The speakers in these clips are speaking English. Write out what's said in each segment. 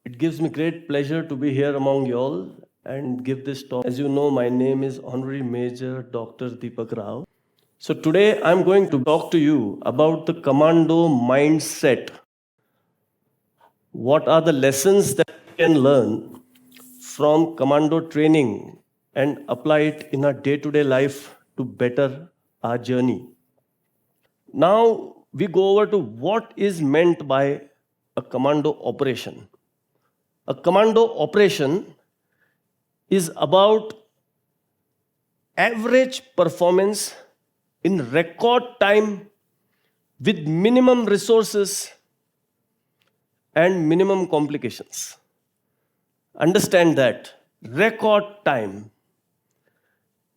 It gives me great pleasure to be here among you all and give this talk. As you know, my name is Honorary Major Dr. Deepak Rao. So today I'm going to talk to you about the Commando Mindset. What are the lessons that we can learn from Commando training and apply it in our day-to-day life to better our journey? Now we go over to what is meant by a Commando operation. A Commando operation is about average performance in record time with minimum resources and minimum complications. Understand that. Record time.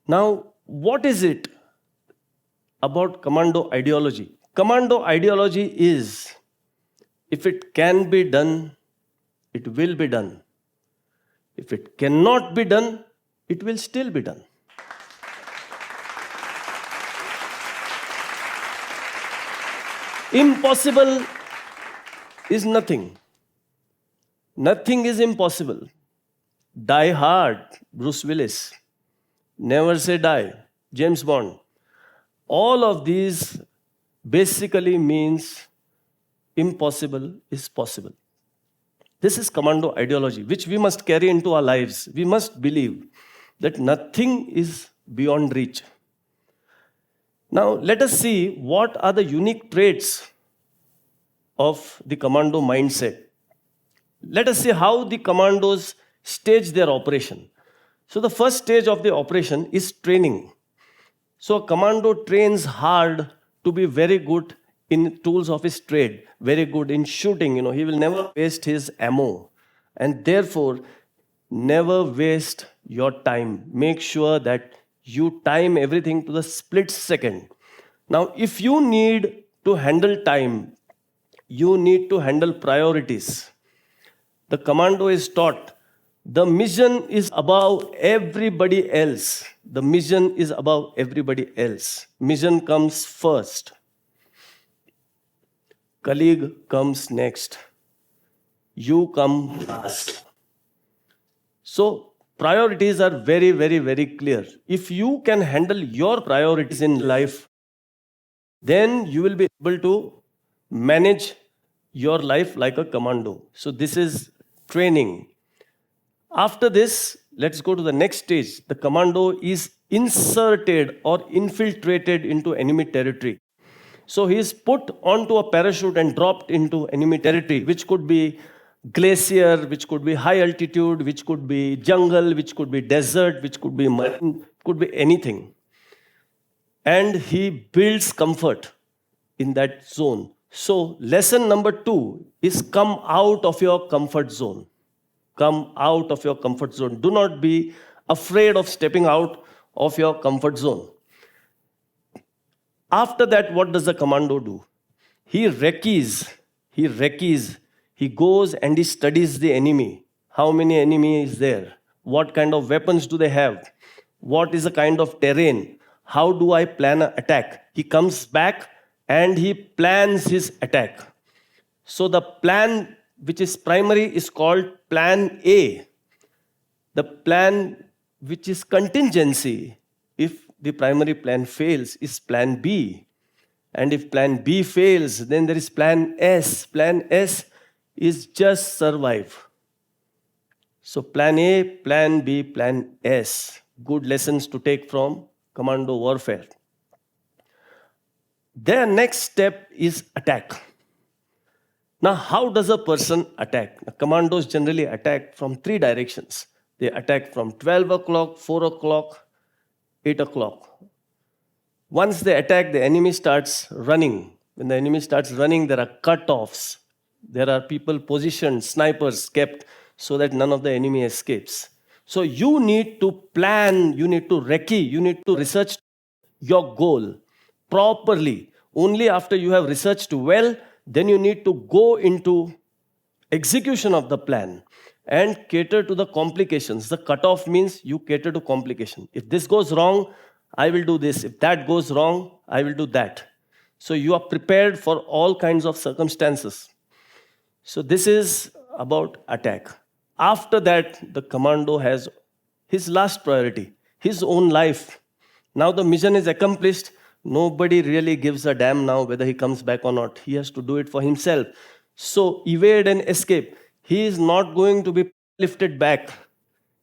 Now, what is it about Commando ideology? Commando ideology is, if it can be done, it will be done. If it cannot be done, it will still be done. Impossible is nothing. Nothing is impossible. Die Hard, Bruce Willis. Never Say Die, James Bond. All of these basically means impossible is possible. This is Commando ideology, which we must carry into our lives. We must believe that nothing is beyond reach. Now, let us see what are the unique traits of the Commando mindset. Let us see how the commandos stage their operation. So, the first stage of the operation is training. So, a commando trains hard to be very good in tools of his trade, very good in shooting. He will never waste his ammo. And therefore, never waste your time. Make sure that you time everything to the split second. Now, if you need to handle time, you need to handle priorities. The commando is taught the mission is above everybody else. The mission is above everybody else. Mission comes first. Colleague comes next. You come last. So, priorities are very, very, very clear. If you can handle your priorities in life, then you will be able to manage your life like a commando. So, this is training. After this, let's go to the next stage. The commando is inserted or infiltrated into enemy territory. So he is put onto a parachute and dropped into enemy territory, which could be glacier, which could be high altitude, which could be jungle, which could be desert, which could be mountain, could be anything. And he builds comfort in that zone. So lesson number 2 is come out of your comfort zone. Come out of your comfort zone. Do not be afraid of stepping out of your comfort zone. After that, what does the commando do? He reccees. He goes and he studies the enemy. How many enemies is there? What kind of weapons do they have? What is the kind of terrain? How do I plan an attack? He comes back and he plans his attack. So the plan which is primary is called plan A. The plan which is contingency, if the primary plan fails, is plan B. And if plan B fails, then there is plan S. Plan S is just survive. So plan A, plan B, plan S. Good lessons to take from commando warfare. Their next step is attack. Now, how does a person attack? The commandos generally attack from 3 directions. They attack from 12 o'clock, 4 o'clock, 8 o'clock. Once they attack, the enemy starts running. When the enemy starts running, there are cutoffs. There are people positioned, snipers kept, so that none of the enemy escapes. So you need to plan, you need to recce, you need to research your goal properly. Only after you have researched well, then you need to go into execution of the plan and cater to the complications. The cutoff means you cater to complication. If this goes wrong, I will do this. If that goes wrong, I will do that. So you are prepared for all kinds of circumstances. So this is about attack. After that, the commando has his last priority, his own life. Now the mission is accomplished. Nobody really gives a damn now whether he comes back or not. He has to do it for himself. So evade and escape. He is not going to be lifted back.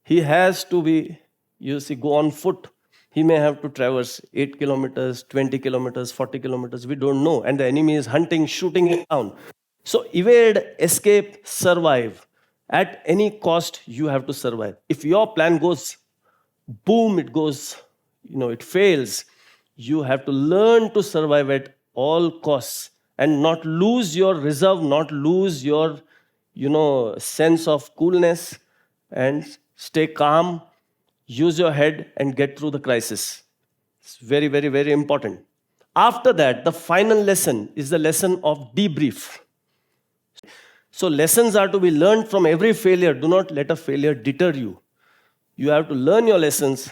He has to be, you see, go on foot. He may have to traverse 8 kilometers, 20 kilometers, 40 kilometers. We don't know. And the enemy is hunting, shooting him down. So evade, escape, survive. At any cost, you have to survive. If your plan goes boom, it goes, it fails. You have to learn to survive at all costs and not lose your reserve, not lose your, sense of coolness, and stay calm, use your head and get through the crisis. It's very, very, very important. After that, the final lesson is the lesson of debrief. So lessons are to be learned from every failure. Do not let a failure deter you. You have to learn your lessons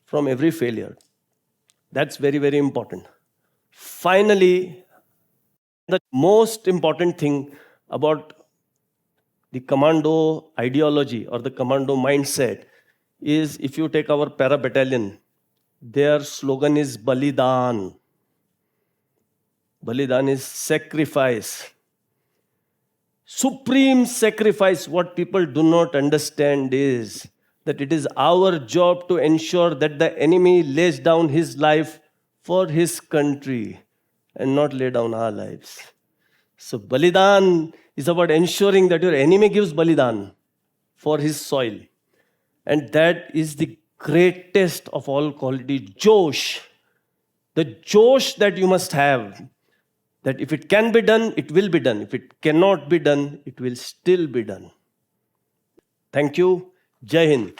from every failure. That's very, very important. Finally, the most important thing about the Commando ideology or the Commando mindset is, if you take our para battalion, their slogan is Balidan. Balidan is sacrifice. Supreme sacrifice. What people do not understand is that it is our job to ensure that the enemy lays down his life for his country and not lay down our lives. So Balidan is about ensuring that your enemy gives Balidan for his soil. And that is the greatest of all quality, Josh. The Josh that you must have, that if it can be done, it will be done. If it cannot be done, it will still be done. Thank you. Jai Hind.